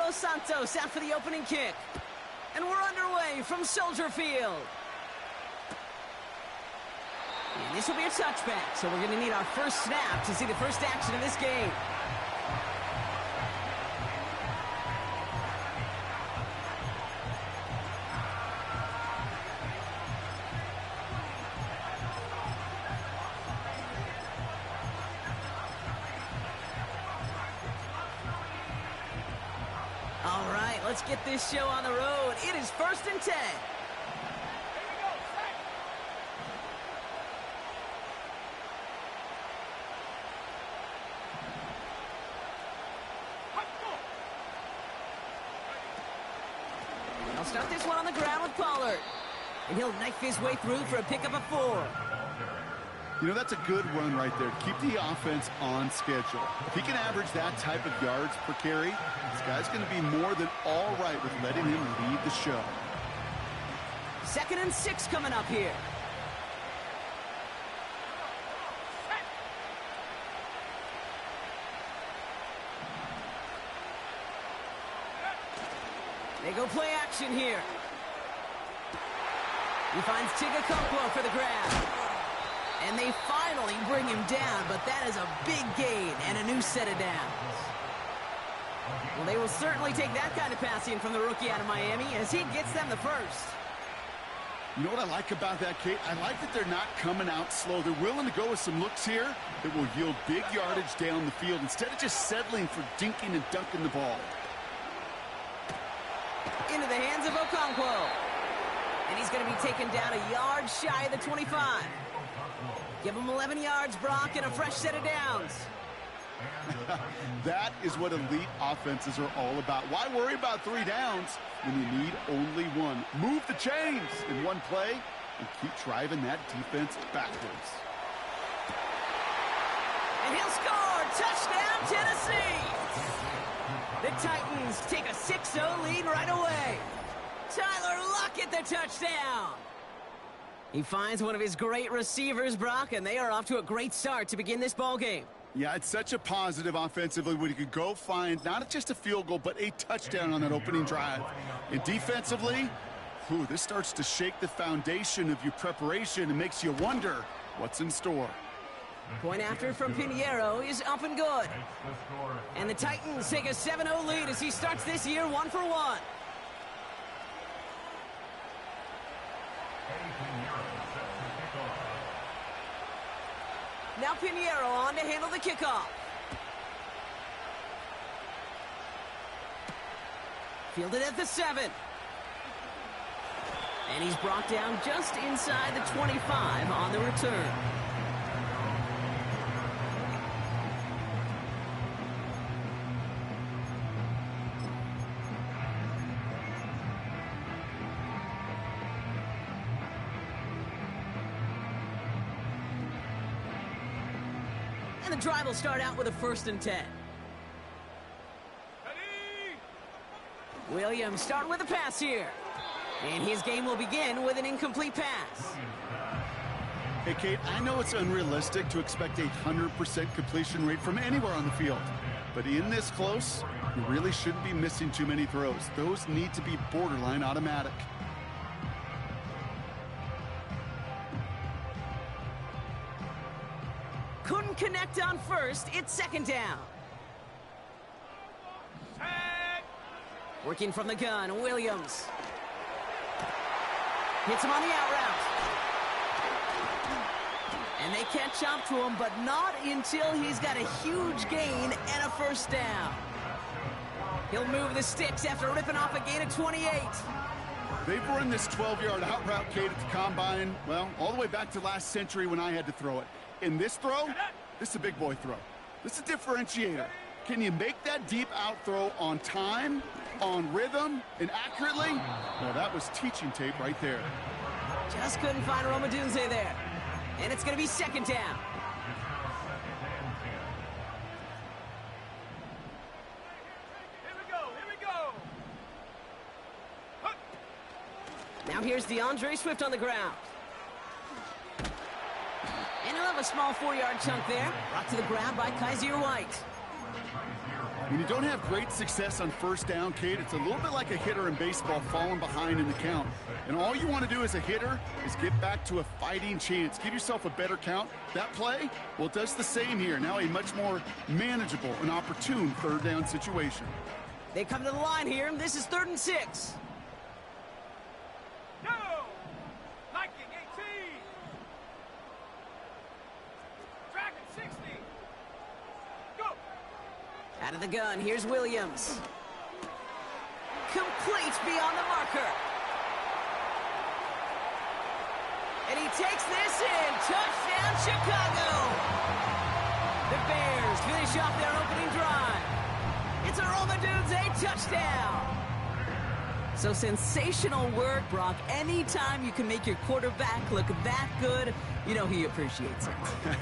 Dos Santos out for the opening kick. And we're underway from Soldier Field. And this will be a touchback, so we're going to need our first snap to see the first action of this game. All right, let's get this show on the road. It is 1st and 10. They'll start this one on the ground with Pollard. And he'll knife his way through for a pickup of 4. You know, that's a good run right there. Keep the offense on schedule. If he can average that type of yards per carry, this guy's going to be more than all right with letting him lead the show. 2nd and 6 coming up here. They go play action here. He finds Tigakonkwo for the grab. And they finally bring him down, but that is a big gain and a new set of downs. Well, they will certainly take that kind of passing from the rookie out of Miami as he gets them the first. You know what I like about that, Kate? I like that they're not coming out slow. They're willing to go with some looks here that will yield big yardage down the field instead of just settling for dinking and dunking the ball. Into the hands of Okonkwo. And he's going to be taken down a yard shy of the 25. Give him 11 yards, Brock, and a fresh set of downs. That is what elite offenses are all about. Why worry about 3 downs when you need only 1? Move the chains in one play and keep driving that defense backwards. And he'll score! Touchdown, Tennessee! The Titans take a 6-0 lead right away. Tyler Lockett, the touchdown! He finds one of his great receivers, Brock, and they are off to a great start to begin this ball game. Yeah, it's such a positive offensively when you could go find not just a field goal, but a touchdown on that opening drive. And defensively, this starts to shake the foundation of your preparation and makes you wonder what's in store. Point after from Pinheiro is up and good. And the Titans take a 7-0 lead as he starts this year 1 for 1. Now Pinheiro on to handle the kickoff. Fielded at the 7. And he's brought down just inside the 25 on the return. And the drive will start out with a 1st and 10. Williams starting with a pass here. And his game will begin with an incomplete pass. Hey, Kate, I know it's unrealistic to expect a 100% completion rate from anywhere on the field. But in this close, you really shouldn't be missing too many throws. Those need to be borderline automatic. Couldn't connect on first. It's 2nd down. Working from the gun, Williams. Hits him on the out route. And they catch up to him, but not until he's got a huge gain and a 1st down. He'll move the sticks after ripping off a gain of 28. They've run this 12-yard out route, Kate, at the combine, well, all the way back to last century when I had to throw it. In this throw, this is a big boy throw. This is a differentiator. Can you make that deep out throw on time, on rhythm, and accurately? Well, that was teaching tape right there. Just couldn't find Romadunze there. And it's going to be 2nd down. Now here's DeAndre Swift on the ground. And he'll have a small 4-yard chunk there. Brought to the ground by Kaiser White. When you don't have great success on first down, Kate, it's a little bit like a hitter in baseball falling behind in the count. And all you want to do as a hitter is get back to a fighting chance. Give yourself a better count. That play, well, it does the same here. Now a much more manageable and opportune third down situation. They come to the line here. This is 3rd and 6. Go! Viking 18! Dragon 60! Go! Out of the gun, here's Williams. Complete beyond the marker. And he takes this in. Touchdown, Chicago! The Bears finish off their opening drive. It's a Romadudes, a touchdown! So sensational work, Brock. Anytime you can make your quarterback look that good, you know he appreciates it.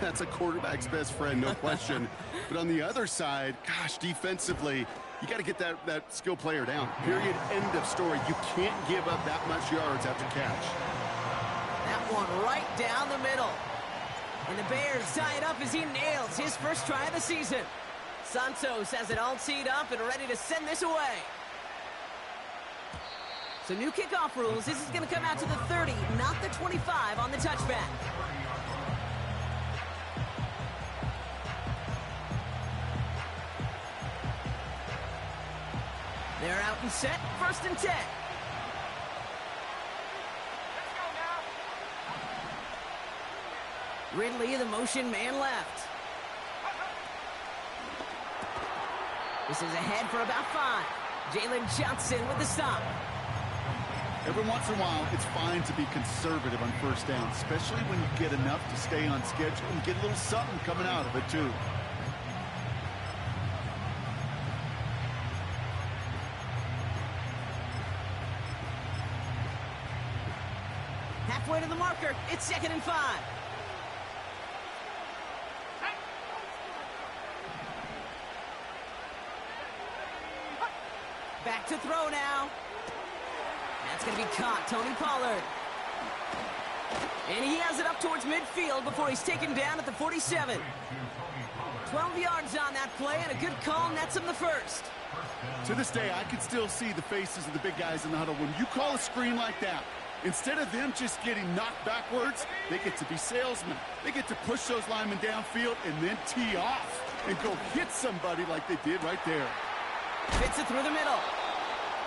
That's a quarterback's best friend, no question. But on the other side, gosh, defensively, you got to get that skill player down. Period. End of story. You can't give up that much yards after catch. That one right down the middle. And the Bears tie it up as he nails his first try of the season. Santos has it all teed up and ready to send this away. So new kickoff rules. This is going to come out to the 30, not the 25 on the touchback. They're out and set. 1st and 10. Let's go now! Ridley, the motion man left. This is ahead for about 5. Jalen Johnson with the stop. Every once in a while, it's fine to be conservative on first down, especially when you get enough to stay on schedule and get a little something coming out of it, too. Halfway to the marker. It's 2nd and 5. Back to throw now. That's going to be caught. Tony Pollard. And he has it up towards midfield before he's taken down at the 47. 12 yards on that play, and a good call nets him the first. To this day, I can still see the faces of the big guys in the huddle. When you call a screen like that, instead of them just getting knocked backwards, they get to be salesmen. They get to push those linemen downfield and then tee off and go hit somebody like they did right there. Fits it through the middle.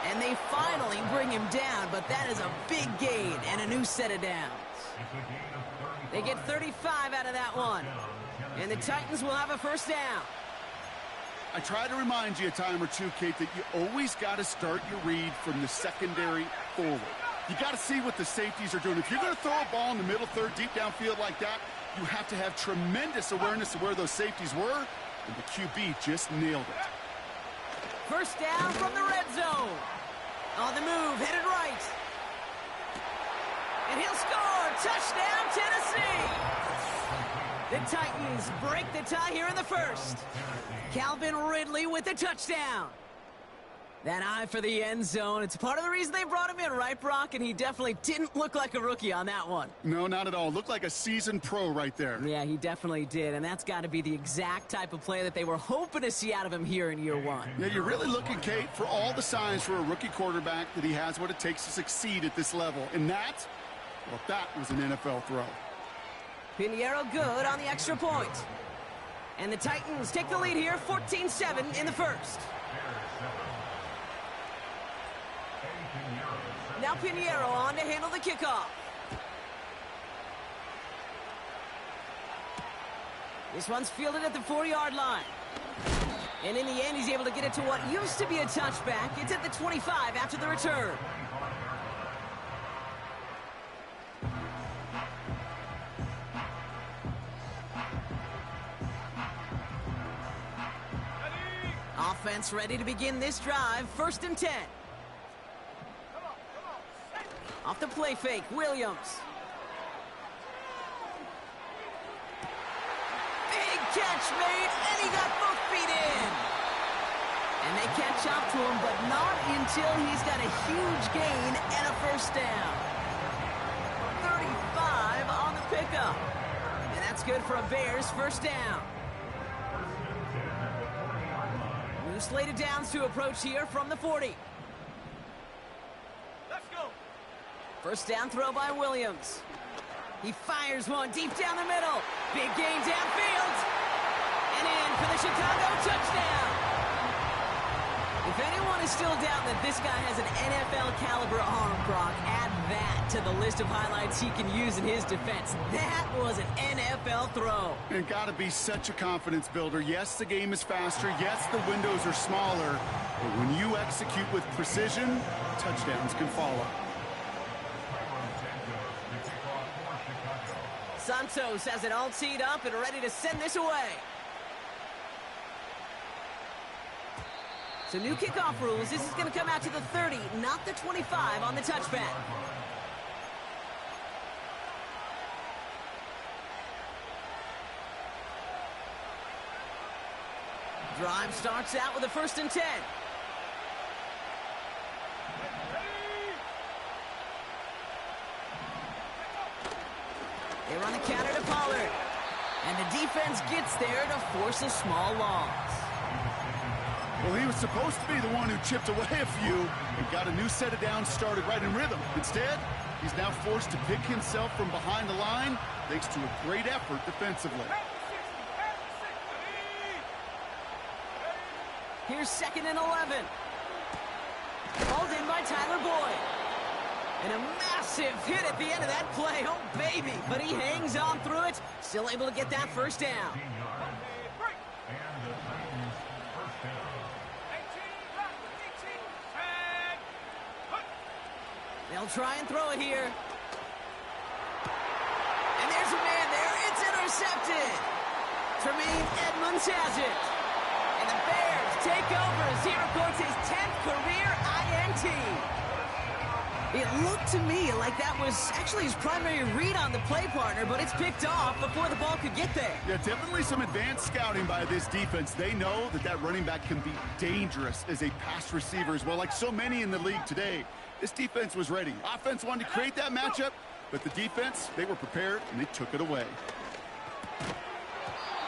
And they finally bring him down, but that is a big gain and a new set of downs. They get 35 out of that one. And the Titans will have a first down. I try to remind you a time or two, Kate, that you always got to start your read from the secondary forward. You got to see what the safeties are doing. If you're going to throw a ball in the middle third, deep downfield like that, you have to have tremendous awareness of where those safeties were, and the QB just nailed it. First down from the red zone. On the move, headed right. And he'll score. Touchdown, Tennessee. The Titans break the tie here in the first. Calvin Ridley with the touchdown. That eye for the end zone. It's part of the reason they brought him in, right, Brock? And he definitely didn't look like a rookie on that one. No, not at all. Looked like a seasoned pro right there. Yeah, he definitely did. And that's got to be the exact type of play that they were hoping to see out of him here in year one. Yeah, you're really looking, Kate, for all the signs for a rookie quarterback that he has what it takes to succeed at this level. And that, well, that was an NFL throw. Pinheiro good on the extra point. And the Titans take the lead here, 14-7 in the first. Now Pinheiro on to handle the kickoff. This one's fielded at the 4-yard line. And in the end, he's able to get it to what used to be a touchback. It's at the 25 after the return. Offense ready to begin this drive. 1st and 10. Off the play fake, Williams. Big catch made, and he got both feet in. And they catch up to him, but not until he's got a huge gain and a first down. 35 on the pickup. And that's good for a Bears first down. Two slated downs to approach here from the 40. Let's go. First down throw by Williams. He fires one deep down the middle. Big gain downfield. And in for the Chicago touchdown. If anyone is still doubting that this guy has an NFL caliber arm, Brock, add that to the list of highlights he can use in his defense. That was an NFL throw. And gotta be such a confidence builder. Yes, the game is faster. Yes, the windows are smaller. But when you execute with precision, touchdowns can follow. Santos has it all teed up and ready to send this away. So new kickoff rules. This is going to come out to the 30, not the 25 on the touchback. Drive starts out with a 1st and 10. They run a counter to Pollard. And the defense gets there to force a small loss. Well, he was supposed to be the one who chipped away a few and got a new set of downs started right in rhythm. Instead, he's now forced to pick himself from behind the line thanks to a great effort defensively. Here's 2nd and 11. Hauled in by Tyler Boyd. And a massive hit at the end of that play. Oh, baby. But he hangs on through it. Still able to get that first down. They'll try and throw it here. And there's a man there. It's intercepted. Tremaine Edmonds has it. And the Bears take over as he records his 10th career INT. It looked to me like that was actually his primary read on the play partner, but it's picked off before the ball could get there. Yeah, definitely some advanced scouting by this defense. They know that that running back can be dangerous as a pass receiver as well, like so many in the league today. This defense was ready. Offense wanted to create that matchup, but the defense, they were prepared, and they took it away.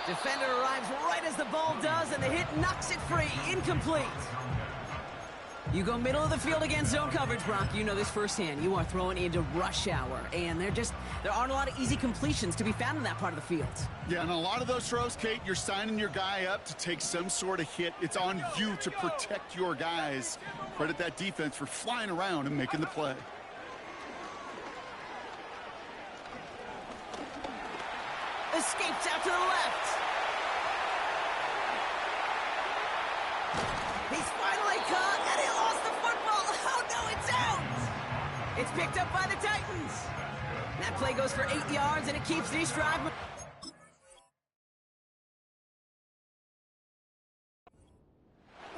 Defender arrives right as the ball does, and the hit knocks it free. Incomplete. You go middle of the field against zone coverage, Brock. You know this firsthand. You are throwing into rush hour, and there aren't a lot of easy completions to be found in that part of the field. Yeah, and a lot of those throws, Kate, you're signing your guy up to take some sort of hit. It's on you to protect your guys. Credit that defense for flying around and making the play. Escapes out to the left. He's finally caught, and he lost the football. Oh, no, it's out. It's picked up by the Titans. That play goes for 8 yards, and it keeps this drive.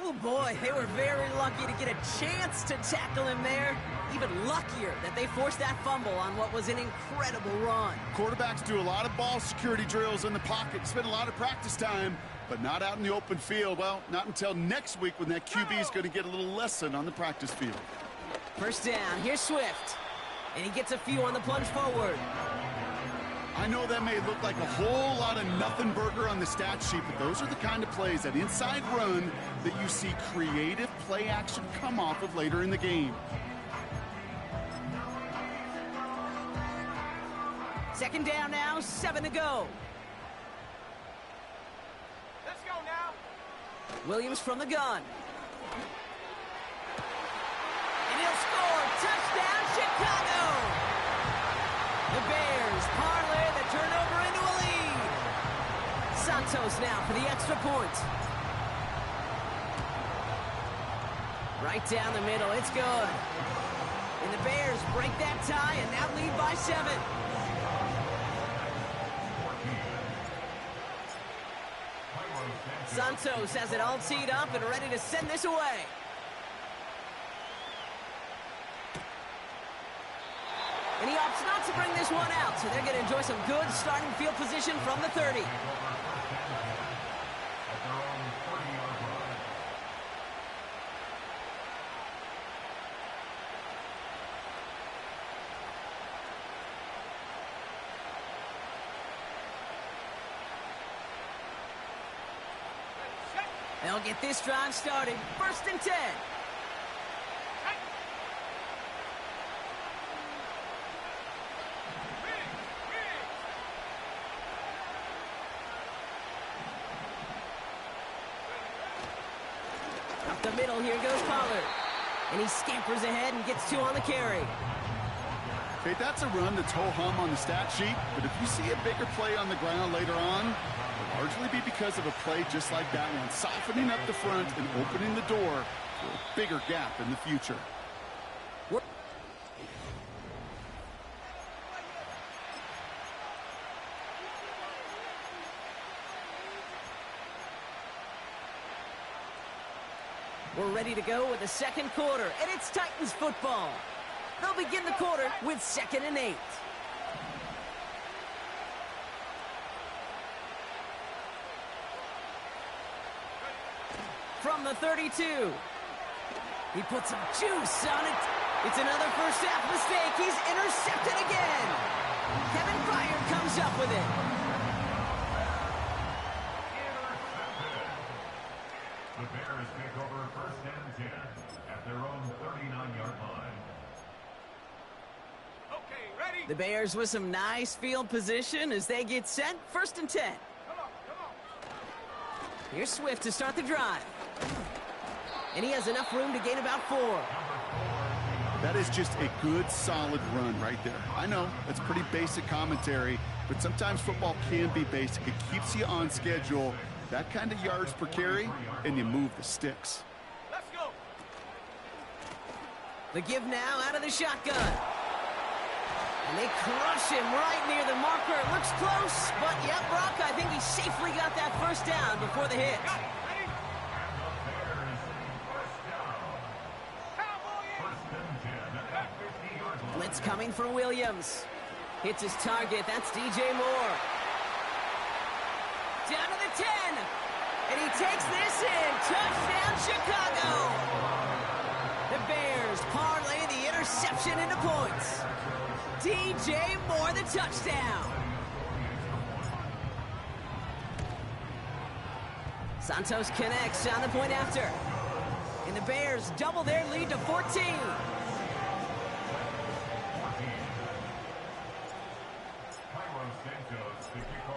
Oh, boy, they were very lucky to get a chance to tackle him there. Even luckier that they forced that fumble on what was an incredible run. Quarterbacks do a lot of ball security drills in the pocket, spend a lot of practice time, but not out in the open field. Well, not until next week when that QB is going to get a little lesson on the practice field. First down, here's Swift. And he gets a few on the plunge forward. I know that may look like a whole lot of nothing burger on the stat sheet, but those are the kind of plays, that inside run, that you see creative play action come off of later in the game. Second down now, 7 to go. Let's go now. Williams from the gun. And he'll score. Touchdown, Chicago! The Bears parlay the turnover into a lead. Santos now for the extra point. Right down the middle, it's good. And the Bears break that tie and now lead by 7. Santos has it all teed up and ready to send this away. And he opts not to bring this one out, so they're going to enjoy some good starting field position from the 30. They'll get this drive started. 1st and 10. Up the middle, here goes Pollard. And he scampers ahead and gets 2 on the carry. Okay, that's a run that's ho-hum on the stat sheet, but if you see a bigger play on the ground later on, it'll largely be because of a play just like that one, softening up the front and opening the door for a bigger gap in the future. We're ready to go with the 2nd quarter, and it's Titans football. They'll begin the quarter with 2nd and 8. From the 32. He puts some juice on it. It's another first half mistake. He's intercepted again. Kevin Byard comes up with it. The Bears take over 1st and 10 at their own 39-yard line. Okay, ready? The Bears with some nice field position as they get set. 1st and 10. Come on. Here's Swift to start the drive. And he has enough room to gain about 4. That is just a good, solid run right there. I know, that's pretty basic commentary, but sometimes football can be basic. It keeps you on schedule. That kind of yards per carry, and you move the sticks. Let's go. The give now out of the shotgun. And they crush him right near the marker. It looks close, but yep, Brock, I think he safely got that 1st down before the hit. Got it. Ready? Blitz coming for Williams. Hits his target. That's DJ Moore. Down to the 10. And he takes this in. Touchdown, Chicago. The Bears parlay the interception into points. DJ Moore, the touchdown. Santos connects on the point after. And the Bears double their lead to 14.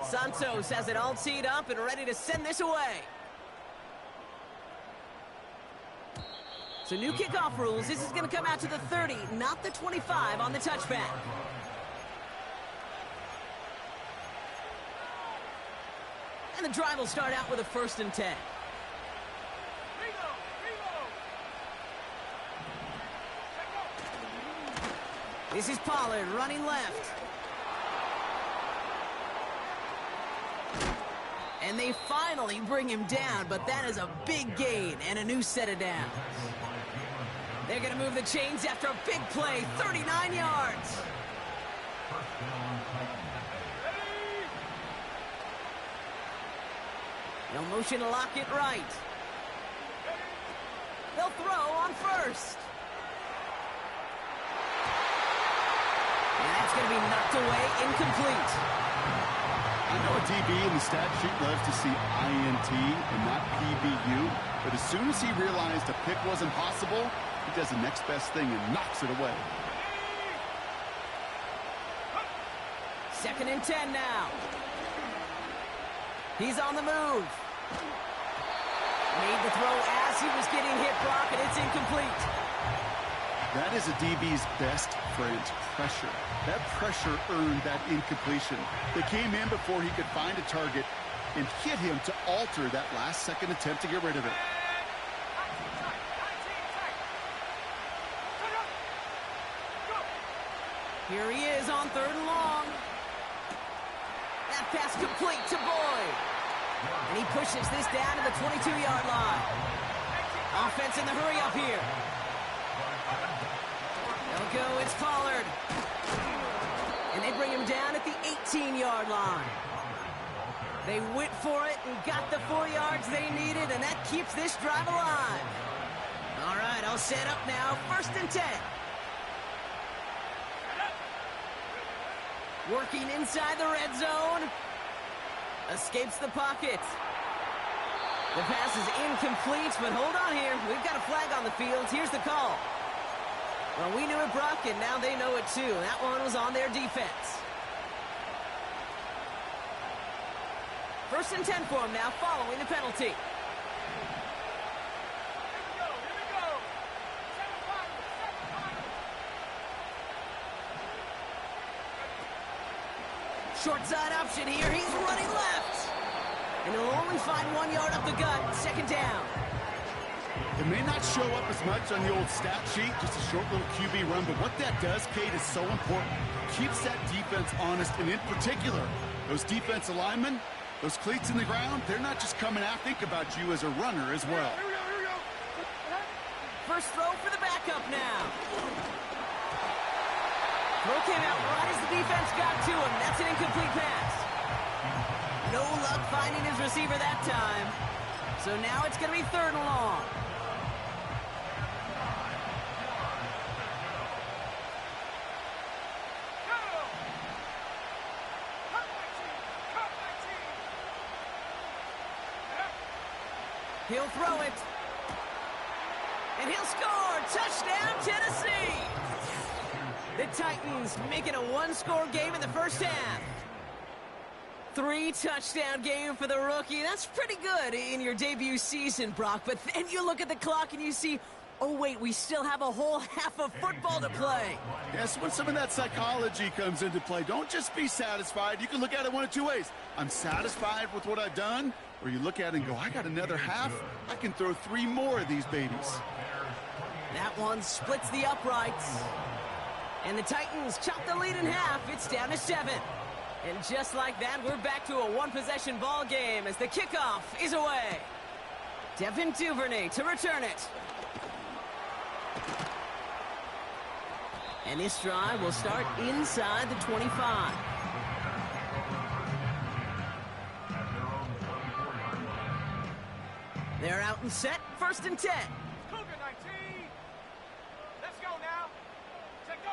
Santos has it all teed up and ready to send this away. So new kickoff rules. This is going to come out to the 30, not the 25 on the touchback. And the drive will start out with a 1st and 10. This is Pollard running left. And they finally bring him down, but that is a big gain and a new set of downs. They're going to move the chains after a big play, 39 yards. No motion to lock it right. They'll throw on 1st. And that's going to be knocked away, incomplete. I know a DB in the stat sheet loves to see INT and not PBU, but as soon as he realized a pick wasn't possible, he does the next best thing and knocks it away. 2nd and 10 now. He's on the move. Made the throw as he was getting hit, Brock, and it's incomplete. That is a DB's best friend, pressure. That pressure earned that incompletion. They came in before he could find a target and hit him to alter that last-second attempt to get rid of it. Here he is on 3rd and long. That pass complete to Boyd. And he pushes this down to the 22-yard line. Offense in the hurry up here. They'll go, it's Pollard. And they bring him down at the 18-yard line. They went for it and got the 4 yards they needed, and that keeps this drive alive. All right, I'll set up now. 1st and 10. Working inside the red zone. Escapes the pocket. The pass is incomplete, but hold on here. We've got a flag on the field. Here's the call. Well, we knew it, Brock, and now they know it too. That one was on their defense. 1st and 10 for them now, following the penalty. Short side option here. He's running left. And he'll only find 1 yard up the gut. 2nd down. It may not show up as much on the old stat sheet, just a short little QB run, but what that does, Kate, is so important. Keeps that defense honest, and in particular, those defensive linemen, those cleats in the ground, they're not just coming out. Think about you as a runner as well. First throw for the backup now. Throw came out right as the defense got to him. That's an incomplete pass. No luck finding his receiver that time. So now it's going to be 3rd and long. He'll throw it. And he'll score. Touchdown, Tennessee. The Titans make it a 1-score game in the first half. 3-touchdown game for the rookie. That's pretty good in your debut season, Brock. But then you look at the clock and you see, oh, wait, we still have a whole half of football to play. Yes, when some of that psychology comes into play, don't just be satisfied. You can look at it one of 2 ways. I'm satisfied with what I've done. Or you look at it and go, I got another half. I can throw 3 more of these babies. That one splits the uprights. And the Titans chop the lead in half. It's down to 7. And just like that, we're back to a 1-possession ball game as the kickoff is away. Devin Duvernay to return it. And this drive will start inside the 25. They're out and set. 1st and 10. Cougar 19. Let's go now. Take go.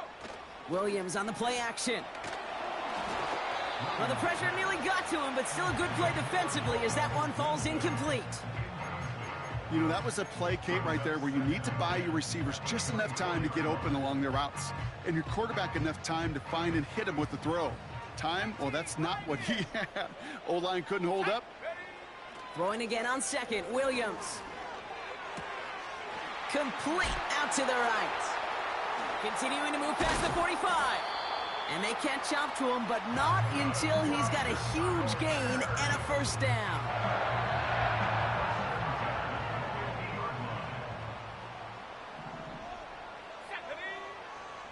Williams on the play action. Well, the pressure nearly got to him, but still a good play defensively as that one falls incomplete. You know, that was a play, Kate, right there where you need to buy your receivers just enough time to get open along their routes, and your quarterback enough time to find and hit him with the throw. Time? Well, that's not what he had. O-line couldn't hold up. Throwing again on 2nd, Williams. Complete out to the right. Continuing to move past the 45. And they catch up to him, but not until he's got a huge gain and a 1st down.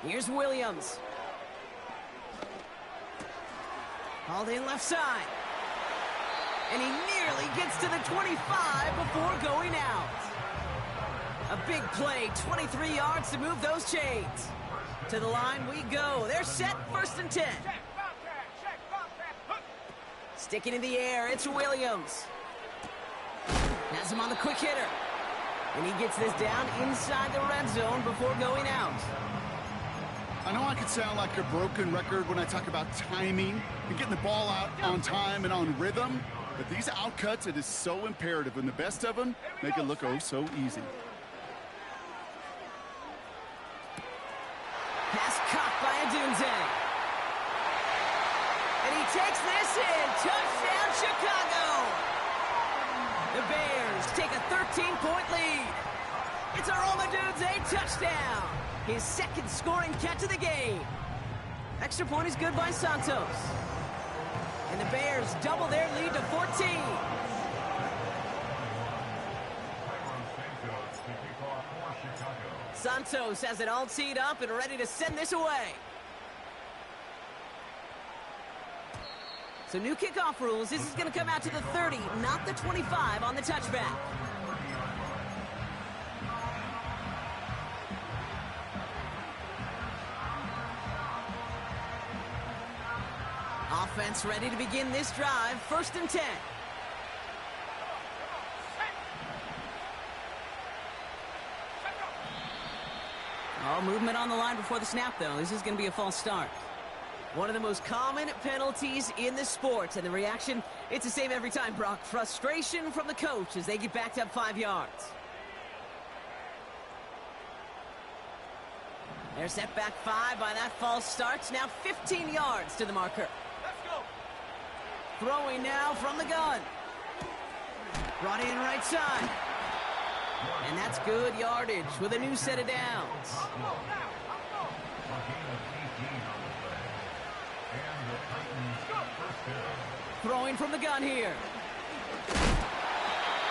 Here's Williams. Hauled in left side. And he nearly gets to the 25 before going out. A big play, 23 yards to move those chains. To the line we go. They're set, 1st and 10. Sticking in the air, it's Williams. Has him on the quick hitter. And he gets this down inside the red zone before going out. I know I could sound like a broken record when I talk about timing and getting the ball out on time and on rhythm, but these outcuts, it is so imperative, and the best of them make it look oh so easy. Pass caught by Odunze. And he takes this in. Touchdown, Chicago. The Bears take a 13-point lead. It's a Rome Odunze touchdown. His 2nd scoring catch of the game. Extra point is good by Santos. And the Bears double their lead to 14. Santos has it all teed up and ready to send this away. So new kickoff rules. This is going to come out to the 30, not the 25 on the touchback. Offense ready to begin this drive. 1st and 10. All movement on the line before the snap, though. This is going to be a false start. One of the most common penalties in the sport, and the reaction, it's the same every time, Brock. Frustration from the coach as they get backed up 5 yards. They're set back 5 by that false start. Now 15 yards to the marker. Let's go. Throwing now from the gun. Brought in right side. And that's good yardage with a new set of downs. Throwing from the gun here.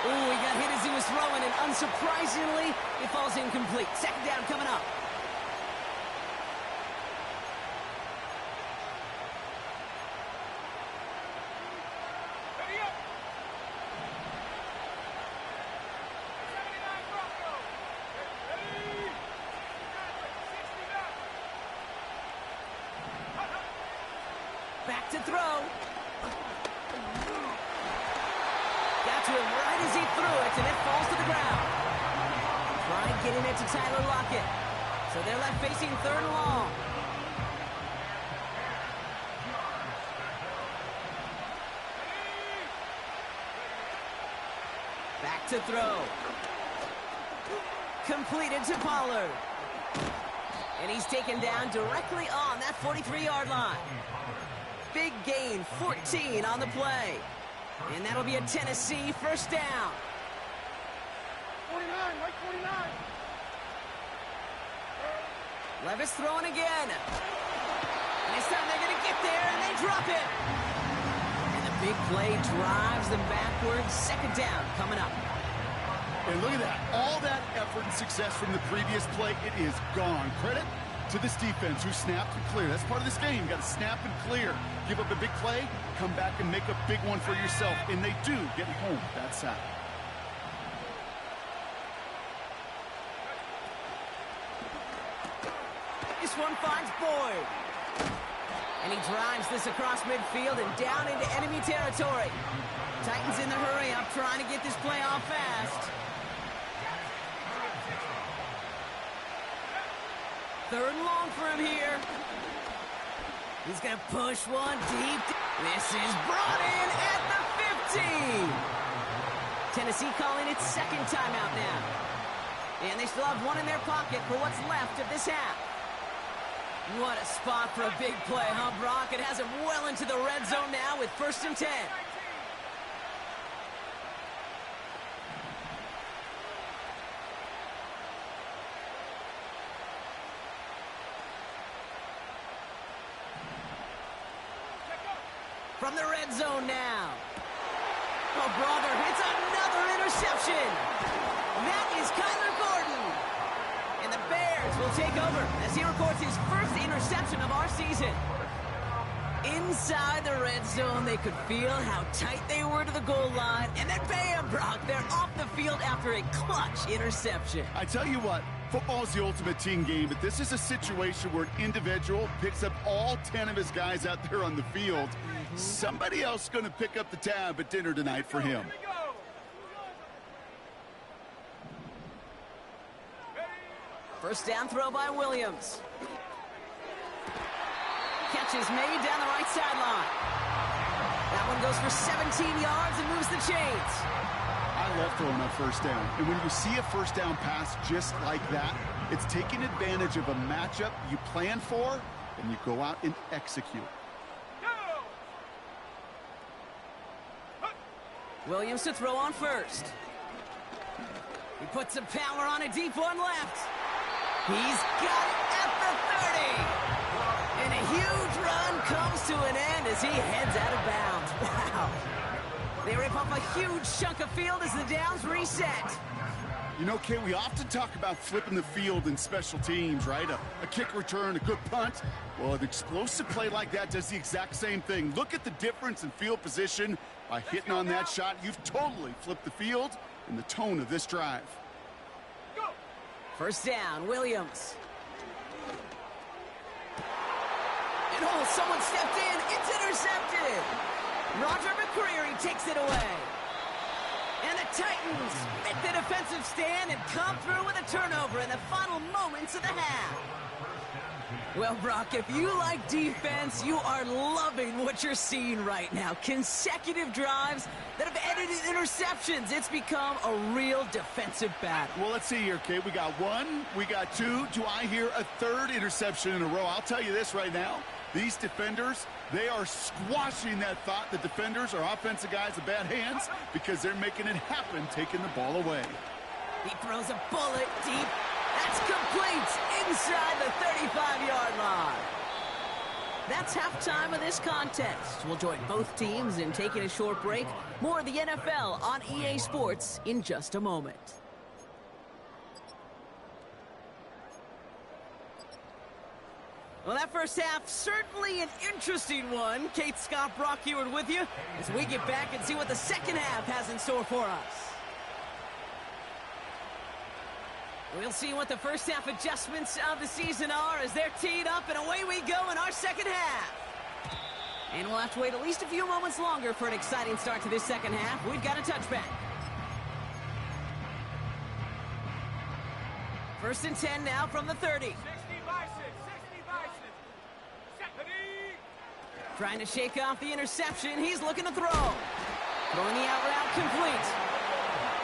Ooh, he got hit as he was throwing, and unsurprisingly, it falls incomplete. Second down coming up. Back to throw. Got to him right as he threw it, and it falls to the ground. Trying getting it to Tyler Lockett. So they're left facing 3rd and long. Back to throw. Completed to Pollard. And he's taken down directly on that 43-yard line. Big gain, 14 on the play. And that'll be a Tennessee first down. 49, right 49. Levis throwing again. And this time they're going to get there, and they drop it. And the big play drives them backwards. Second down coming up. And look at that. All that effort and success from the previous play, it is gone. Credit to this defense who snapped and cleared. That's part of this game. You got to snap and clear. Give up a big play, come back and make a big one for yourself. And they do get home with that sack. This one finds Boyd. And he drives this across midfield and down into enemy territory. Titans in the hurry up, trying to get this play off fast. 3rd and long for him here. He's going to push one deep. This is brought in at the 15. Tennessee calling its second timeout now. And they still have one in their pocket for what's left of this half. What a spot for a big play, huh, Brock? It has him well into the red zone now with 1st and 10. From the red zone now. Oh, brother, it's another interception. That is Kyler Gordon. And the Bears will take over as he records his first interception of our season. Inside the red zone, they could feel how tight they were to the goal line. And then bam, Brock, they're off the field after a clutch interception. I tell you what, football is the ultimate team game, but this is a situation where an individual picks up all 10 of his guys out there on the field. Somebody else is going to pick up the tab at dinner tonight for him. First down throw by Williams. Catch is made down the right sideline. That one goes for 17 yards and moves the chains. I love throwing that first down. And when you see a first down pass just like that, it's taking advantage of a matchup you plan for, and you go out and execute. Williams to throw on first. He puts some power on a deep one left. He's got it at the 30. And a huge run comes to an end as he heads out of bounds. Wow. They rip up a huge chunk of field as the downs reset. You know, Kay, we often talk about flipping the field in special teams, right? A kick return, a good punt. Well, an explosive play like that does the exact same thing. Look at the difference in field position. By hitting on that shot, you've totally flipped the field and the tone of this drive. First down, Williams. And oh, someone stepped in. It's intercepted. Roger McCreary takes it away. And the Titans make the defensive stand and come through with a turnover in the final moments of the half. Well, Brock, if you like defense, you are loving what you're seeing right now. Consecutive drives that have ended in interceptions. It's become a real defensive battle. Well, let's see here, Kate. We got one, we got two. Do I hear a third interception in a row? I'll tell you this right now. These defenders, they are squashing that thought. The defenders are offensive guys with bad hands because they're making it happen, taking the ball away. He throws a bullet deep. That's complete inside the 35-yard line. That's halftime of this contest. We'll join both teams in taking a short break. More of the NFL on EA Sports in just a moment. Well, that first half, certainly an interesting one. Kate, Scott, Brock Heward with you as we get back and see what the second half has in store for us. We'll see what the first half adjustments of the season are as they're teed up, and away we go in our second half. And we'll have to wait at least a few moments longer for an exciting start to this second half. We've got a touchback. First and 10 now from the 30. 60 Bison, 60 Bison. Secondly. Trying to shake off the interception. He's looking to throw. Throwing the out route complete.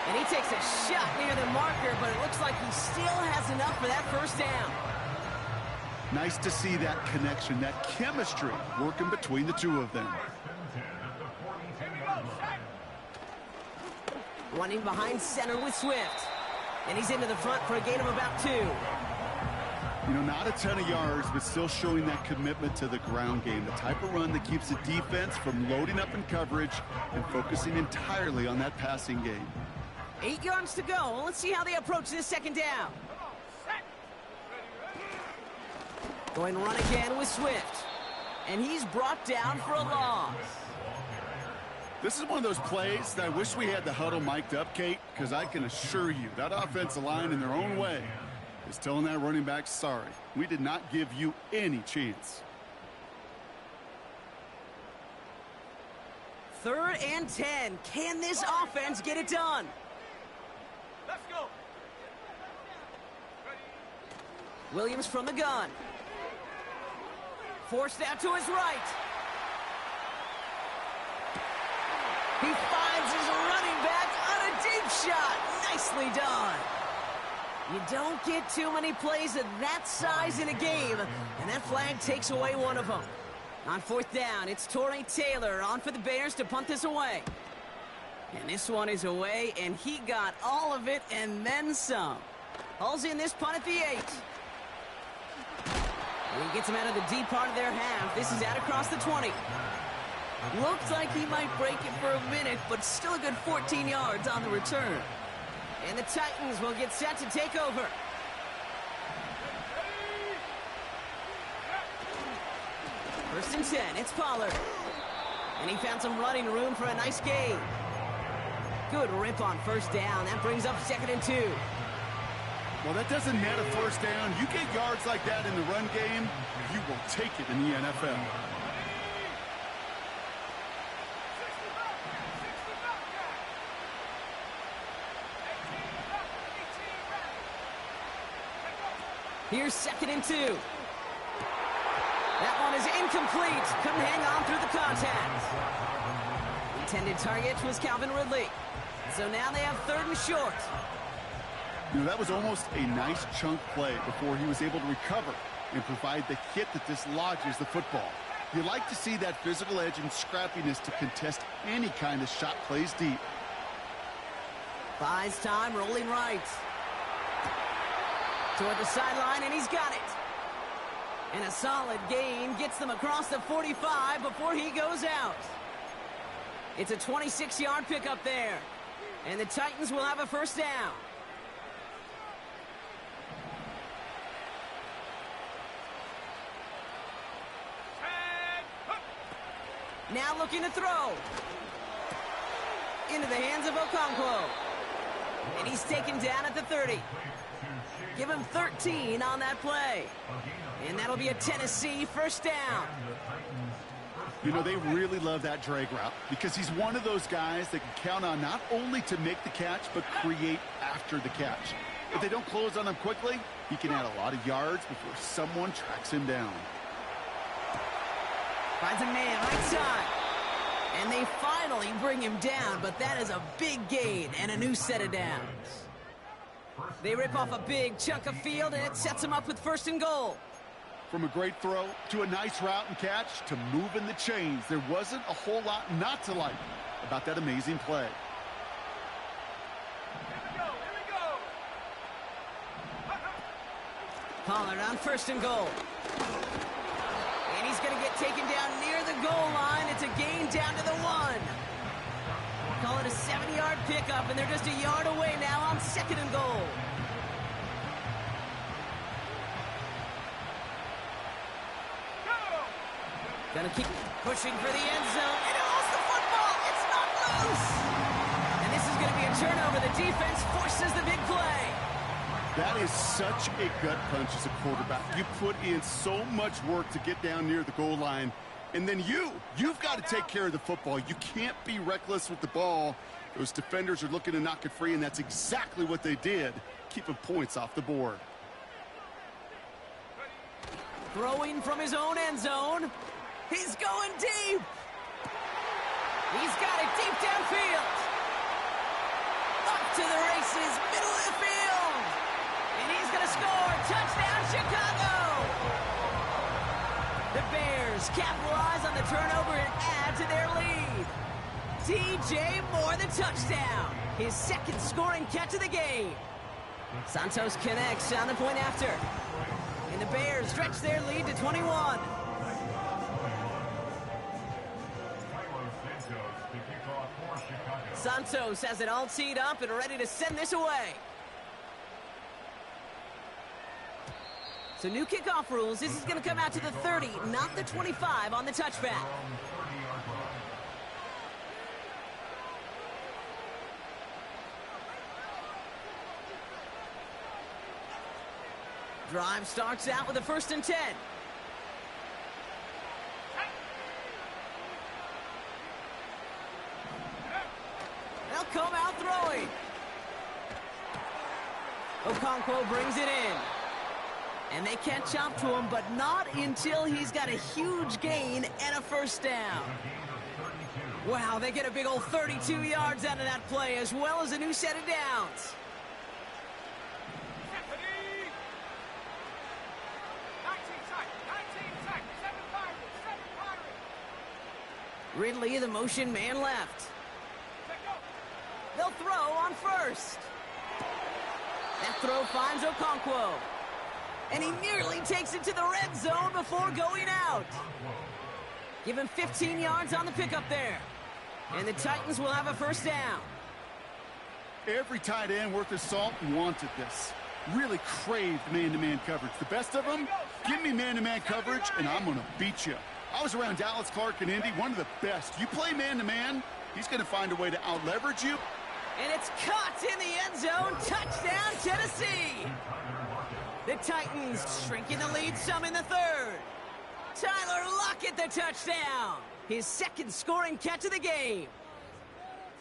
And he takes a shot near the marker, but it looks like he still has enough for that first down. Nice to see that connection, that chemistry working between the two of them. Running behind center with Swift. And he's into the front for a gain of about 2. You know, not a ton of yards, but still showing that commitment to the ground game. The type of run that keeps the defense from loading up in coverage and focusing entirely on that passing game. 8 yards to go. Let's see how they approach this second down. Going to run again with Swift. And he's brought down for a loss. This is one of those plays that I wish we had the huddle mic'd up, Kate, because I can assure you that offensive line in their own way is telling that running back, sorry, we did not give you any chance. 3rd and 10. Can this offense get it done? Let's go. Williams from the gun. Forced out to his right. He finds his running back on a deep shot. Nicely done. You don't get too many plays of that size in a game, and that flag takes away one of them. On 4th down, it's Torrey Taylor on for the Bears to punt this away. And this one is away, and he got all of it and then some. Hauls in this punt at the 8. And he gets him out of the deep part of their half. This is out across the 20. Looks like he might break it for a minute, but still a good 14 yards on the return. And the Titans will get set to take over. First and 10, it's Pollard. And he found some running room for a nice gain. Good rip on first down. That brings up 2nd and 2. Well, that doesn't net a first down. You get yards like that in the run game, you will take it in the NFL. Here's 2nd and 2. That one is incomplete. Couldn't hang on through the contact. Intended target was Calvin Ridley. So now they have 3rd and short. You know, that was almost a nice chunk play before he was able to recover and provide the hit that dislodges the football. You like to see that physical edge and scrappiness to contest any kind of shot plays deep. Buys time, rolling right. Toward the sideline, and he's got it. And a solid gain gets them across the 45 before he goes out. It's a 26-yard pickup there. And the Titans will have a first down. Now looking to throw. Into the hands of Okonkwo. And he's taken down at the 30. Give him 13 on that play. And that'll be a Tennessee first down. You know, they really love that drag route because he's one of those guys that can count on not only to make the catch, but create after the catch. If they don't close on him quickly, he can add a lot of yards before someone tracks him down. Finds a man right side. And they finally bring him down, but that is a big gain and a new set of downs. They rip off a big chunk of field, and it sets them up with 1st and goal. From a great throw to a nice route and catch to moving the chains, there wasn't a whole lot not to like about that amazing play. Here we go. Pollard on 1st and goal. And he's going to get taken down near the goal line. It's a gain down to the 1. Call it a 70-yard pickup, and they're just a yard away now on 2nd and goal. Gonna keep pushing for the end zone. And he lost the football. It's not loose. And this is going to be a turnover. The defense forces the big play. That is such a gut punch as a quarterback. You put in so much work to get down near the goal line. And then you've got to take care of the football. You can't be reckless with the ball. Those defenders are looking to knock it free, and that's exactly what they did, keeping points off the board. Throwing from his own end zone. He's going deep. He's got it deep downfield. Up to the races, middle of the field. And he's going to score. Touchdown, Chicago. The Bears capitalize on the turnover and add to their lead. DJ Moore, the touchdown. His 2nd scoring catch of the game. Santos connects on the point after. And the Bears stretch their lead to 21. Santos has it all teed up and ready to send this away. So new kickoff rules. This is going to come out to the 30, not the 25 on the touchback. Drive starts out with a 1st and 10. They'll come out throwing. Okonkwo brings it in. And they catch up to him, but not until he's got a huge gain and a 1st down. Wow, they get a big old 32 yards out of that play, as well as a new set of downs. 19 seconds, 7 Pirates. Ridley, the motion man left. They'll throw on 1st. That throw finds Okonkwo. And he nearly takes it to the red zone before going out. Give him 15 yards on the pickup there. And the Titans will have a 1st down. Every tight end worth his salt wanted this. Really craved man-to-man coverage. The best of them, give me man-to-man coverage, and I'm going to beat you. I was around Dallas Clark and Indy, one of the best. You play man-to-man, he's going to find a way to out-leverage you. And it's caught in the end zone. Touchdown, Tennessee. The Titans shrinking the lead some in the 3rd. Tyler Lockett, the touchdown. His 2nd scoring catch of the game.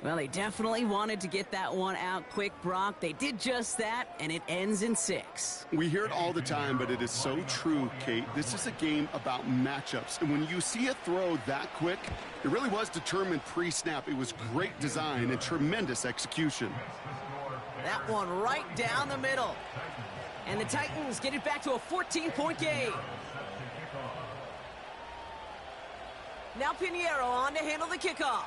Well, they definitely wanted to get that one out quick, Brock. They did just that, and it ends in 6. We hear it all the time, but it is so true, Kate. This is a game about matchups. And when you see a throw that quick, it really was determined pre-snap. It was great design and tremendous execution. That one right down the middle. And the Titans get it back to a 14-point game. Now Pinheiro on to handle the kickoff.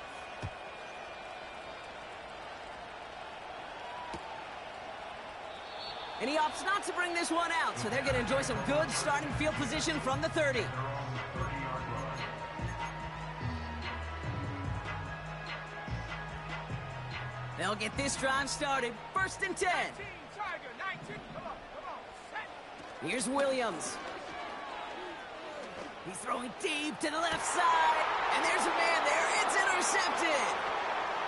And he opts not to bring this one out, so they're going to enjoy some good starting field position from the 30. They'll get this drive started. 1st and 10. 19, Tiger, 19. Come on, set. Here's Williams. He's throwing deep to the left side. And there's a man there. It's intercepted.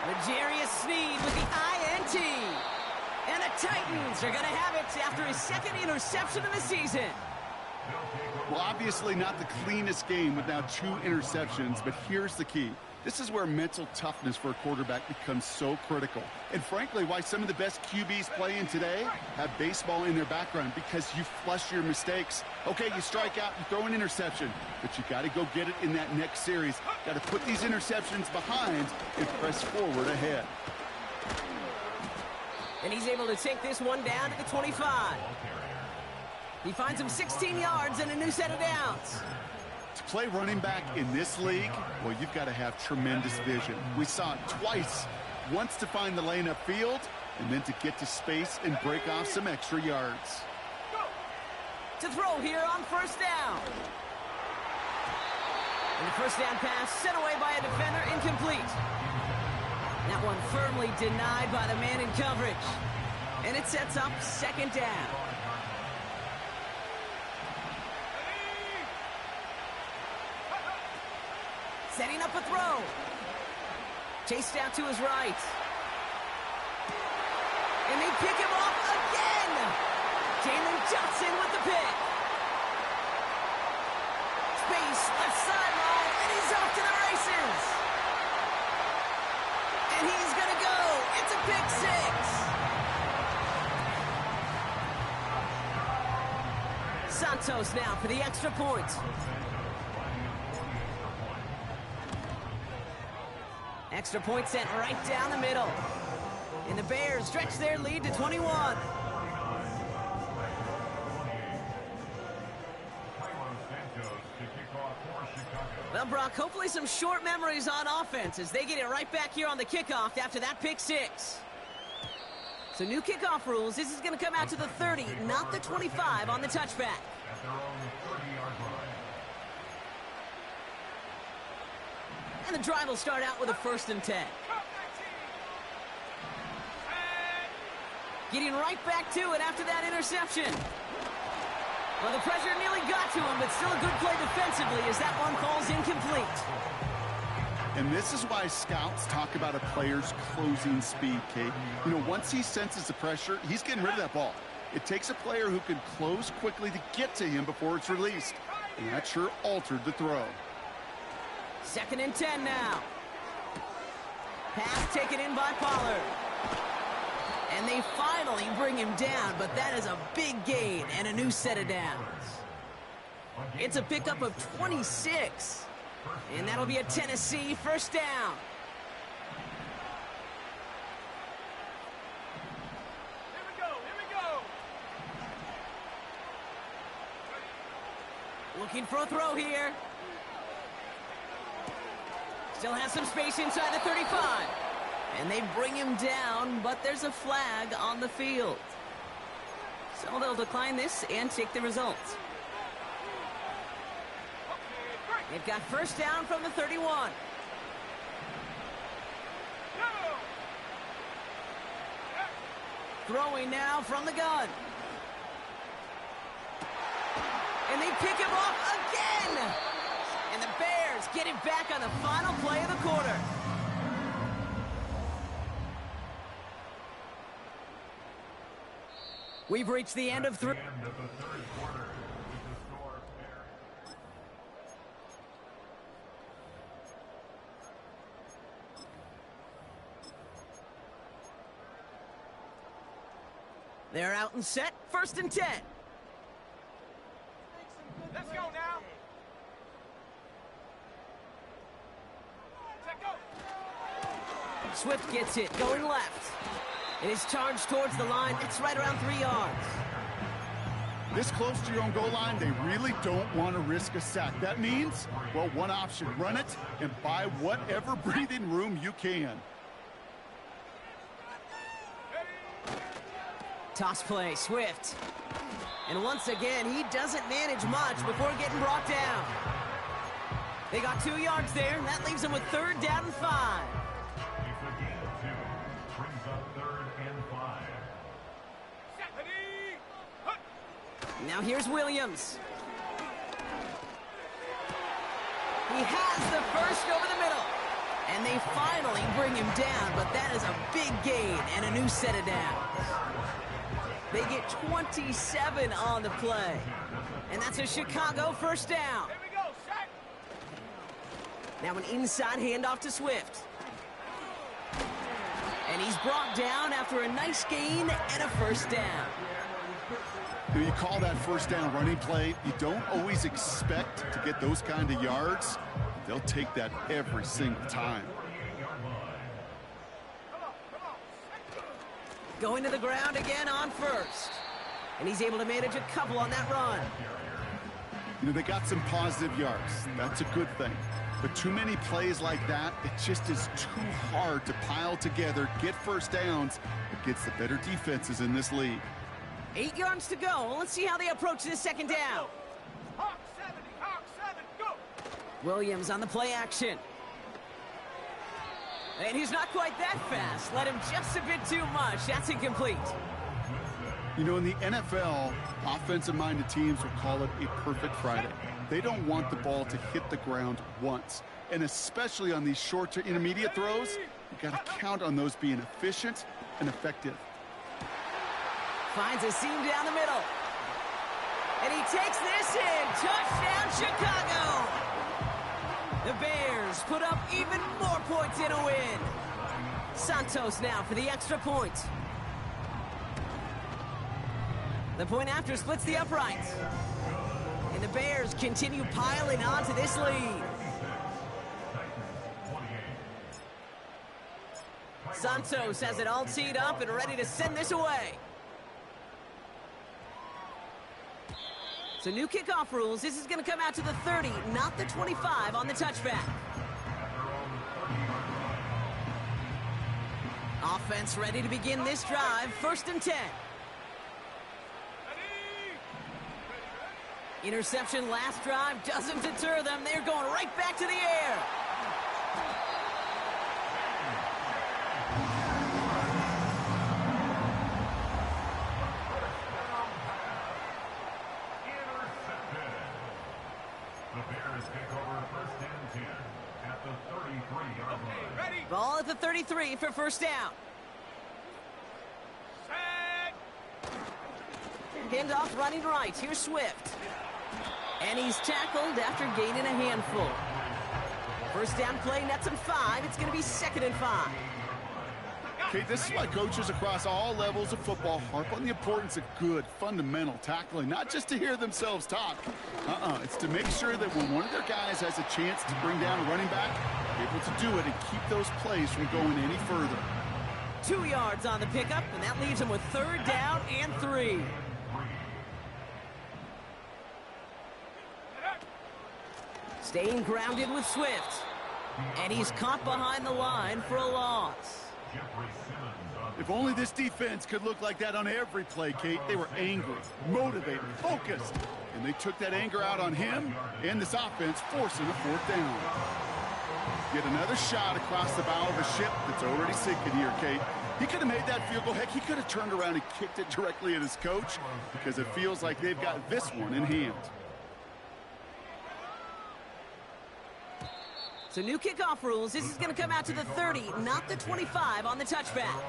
L'Jarius Sneed with the INT. And the Titans are going to have it after his 2nd interception of the season. Well, obviously not the cleanest game with now 2 interceptions, but here's the key. This is where mental toughness for a quarterback becomes so critical. And frankly, why some of the best QBs playing today have baseball in their background, because you flush your mistakes. Okay, you strike out, you throw an interception, but you got to go get it in that next series. Got to put these interceptions behind and press forward ahead. And he's able to take this one down to the 25. He finds him 16 yards and a new set of downs. To play running back in this league, well, you've got to have tremendous vision. We saw it twice. Once to find the lane upfield, and then to get to space and break off some extra yards. To throw here on first down. And the first down pass sent away by a defender, incomplete. That one firmly denied by the man in coverage. And it sets up second down. Setting up a throw. Chased out to his right. And they pick him off again. Jalen Johnson with the pick. Space, left sideline, and he's off to the races. And he's going to go. It's a pick six. Santos now for the extra point. Extra point sent right down the middle. And the Bears stretch their lead to 21. Well, Brock, hopefully some short memories on offense as they get it right back here on the kickoff after that pick six. So new kickoff rules. This is going to come out to the 30, not the 25 on the touchback. And the drive will start out with a 1st and 10. Getting right back to it after that interception. Well, the pressure nearly got to him, but still a good play defensively as that one falls incomplete. And this is why scouts talk about a player's closing speed, Kate. You know, once he senses the pressure, he's getting rid of that ball. It takes a player who can close quickly to get to him before it's released. And that sure altered the throw. 2nd and 10 now. Pass taken in by Pollard. And they finally bring him down, but that is a big gain and a new set of downs. It's a pickup of 26. And that'll be a Tennessee first down. Here we go. Looking for a throw here. Still has some space inside the 35. And they bring him down, but there's a flag on the field. So they'll decline this and take the results. They've got first down from the 31. Throwing now from the gun. And they pick him off again. And the Bears get it back on the final play of the quarter. We've reached the end of the third quarter. They're out and set. 1st and 10. Let's go now. Check go. Swift gets it, going left. It is charged towards the line. It's right around 3 yards. This close to your own goal line, they really don't want to risk a sack. That means, well, one option, run it and buy whatever breathing room you can. Toss play, Swift. And once again, he doesn't manage much before getting brought down. They got 2 yards there, and that leaves them with 3rd down and 5. It's a gain of 2. Brings up 3rd and 5. Now here's Williams. He has the first over the middle. And they finally bring him down, but that is a big gain and a new set of downs. They get 27 on the play. And that's a Chicago first down. Here we go, set. Now an inside handoff to Swift. And he's brought down after a nice gain and a first down. You call that first down running play. You don't always expect to get those kind of yards. They'll take that every single time. Going to the ground again on first. And he's able to manage a couple on that run. You know, they got some positive yards. That's a good thing. But too many plays like that, it just is too hard to pile together, get first downs against the better defenses in this league. 8 yards to go. Let's see how they approach this second down. Hawk 7, go. Williams on the play action. And he's not quite that fast. Let him just a bit too much. That's incomplete. You know, in the NFL, offensive-minded teams will call it a perfect Friday. They don't want the ball to hit the ground once. And especially on these short to intermediate throws, you got to count on those being efficient and effective. Finds a seam down the middle. And he takes this in. Touchdown, Chicago! The Bears put up even more points in a win. Santos now for the extra point. The point after splits the uprights. And the Bears continue piling on to this lead. Santos has it all teed up and ready to send this away. So new kickoff rules. This is going to come out to the 30, not the 25 on the touchback. Offense ready to begin this drive. 1st and 10. Interception last drive doesn't deter them. They're going right back to the air. Ball at the 33 for first down. Handoff running right. Here's Swift. And he's tackled after gaining a handful. First down play nets him 5. It's going to be 2nd and 5. Okay, this is why coaches across all levels of football harp on the importance of good, fundamental tackling, not just to hear themselves talk. It's to make sure that when one of their guys has a chance to bring down a running back, they're able to do it and keep those plays from going any further. 2 yards on the pickup, and that leaves him with 3rd down and 3. Staying grounded with Swift. And he's caught behind the line for a loss. If only this defense could look like that on every play, Kate. They were angry, motivated, focused. And they took that anger out on him and this offense, forcing a 4th down. Yet another shot across the bow of a ship that's already sinking here, Kate. He could have made that field goal. Heck, he could have turned around and kicked it directly at his coach because it feels like they've got this one in hand. So new kickoff rules. This is going to come out to the 30, not the 25 on the touchback.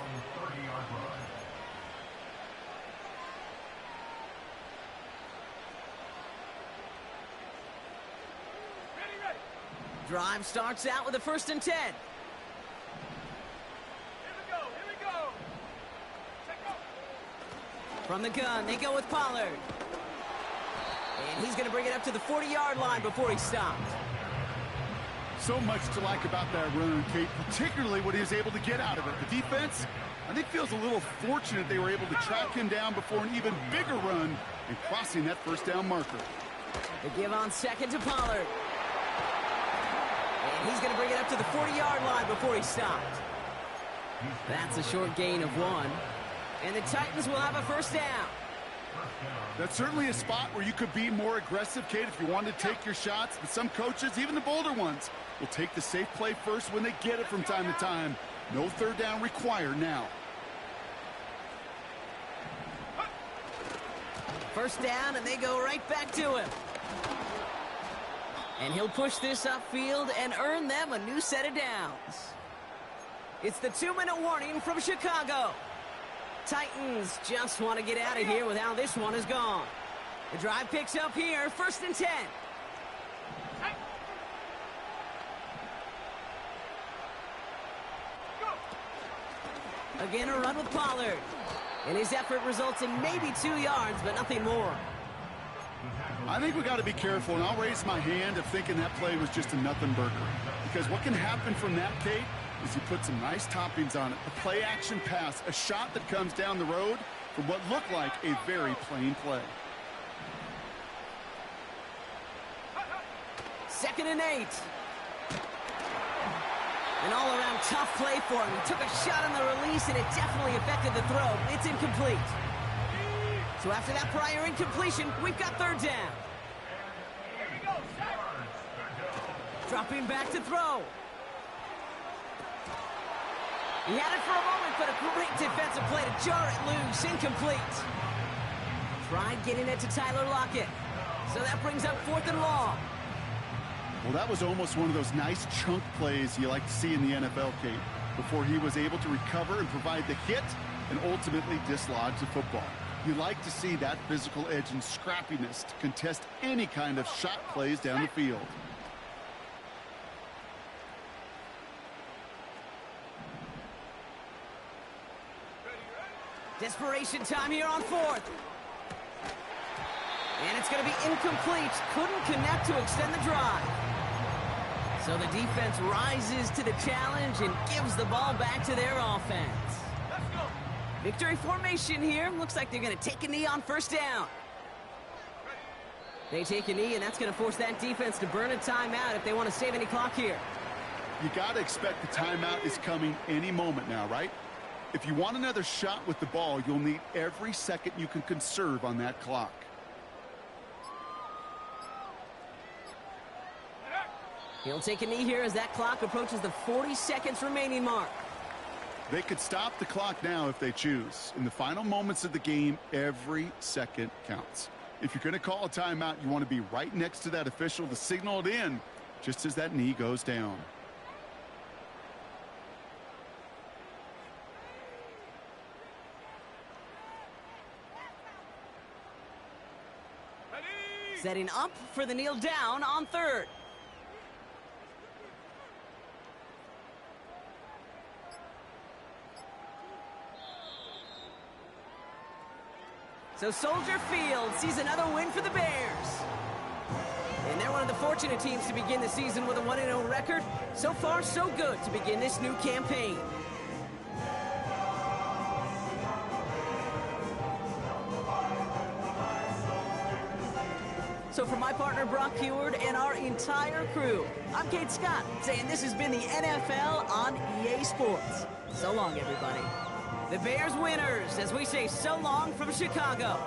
Drive starts out with a 1st and 10. Here we go. From the gun, they go with Pollard. And he's going to bring it up to the 40-yard line before he stopped. So much to like about that run, Kate, particularly what he was able to get out of it. The defense, I think, feels a little fortunate they were able to track him down before an even bigger run and crossing that 1st down marker. They give on 2nd to Pollard. And he's going to bring it up to the 40-yard line before he stopped. That's a short gain of 1. And the Titans will have a 1st down. That's certainly a spot where you could be more aggressive, Kate, if you wanted to take your shots. But some coaches, even the bolder ones, will take the safe play first when they get it from time to time. No 3rd down required now. 1st down, and they go right back to him. And he'll push this upfield and earn them a new set of downs. It's the 2-minute warning from Chicago. Titans just want to get out of here with how this one is gone. The drive picks up here, 1st and 10. Again, a run with Pollard. And his effort results in maybe 2 yards, but nothing more. I think we got to be careful, and I'll raise my hand of thinking that play was just a nothing burger. Because what can happen from that, Kate, is you put some nice toppings on it. A play-action pass, a shot that comes down the road from what looked like a very plain play. 2nd and 8. An all-around tough play for him. He took a shot on the release, and it definitely affected the throw. It's incomplete. So after that prior incompletion, we've got 3rd down. Dropping back to throw. He had it for a moment, but a great defensive play to jar it loose. Incomplete. Tried getting it to Tyler Lockett. So that brings up 4th and long. Well, that was almost one of those nice chunk plays you like to see in the NFL, Kate, before he was able to recover and provide the hit and ultimately dislodge the football. You like to see that physical edge and scrappiness to contest any kind of shot plays down the field. Desperation time here on 4th. And it's going to be incomplete. Couldn't connect to extend the drive. So the defense rises to the challenge and gives the ball back to their offense. Victory formation here. Looks like they're going to take a knee on 1st down. They take a knee, and that's going to force that defense to burn a timeout if they want to save any clock here. You got to expect the timeout is coming any moment now, right? If you want another shot with the ball, you'll need every second you can conserve on that clock. He'll take a knee here as that clock approaches the 40 seconds remaining mark. They could stop the clock now if they choose. In the final moments of the game, every second counts. If you're going to call a timeout, you want to be right next to that official to signal it in just as that knee goes down. Setting up for the kneel down on 3rd. So Soldier Field sees another win for the Bears. And they're one of the fortunate teams to begin the season with a 1-0 record. So far, so good to begin this new campaign. So for my partner, Brock Heward, and our entire crew, I'm Kate Scott, saying this has been the NFL on EA Sports. So long, everybody. The Bears winners, as we say so long from Chicago.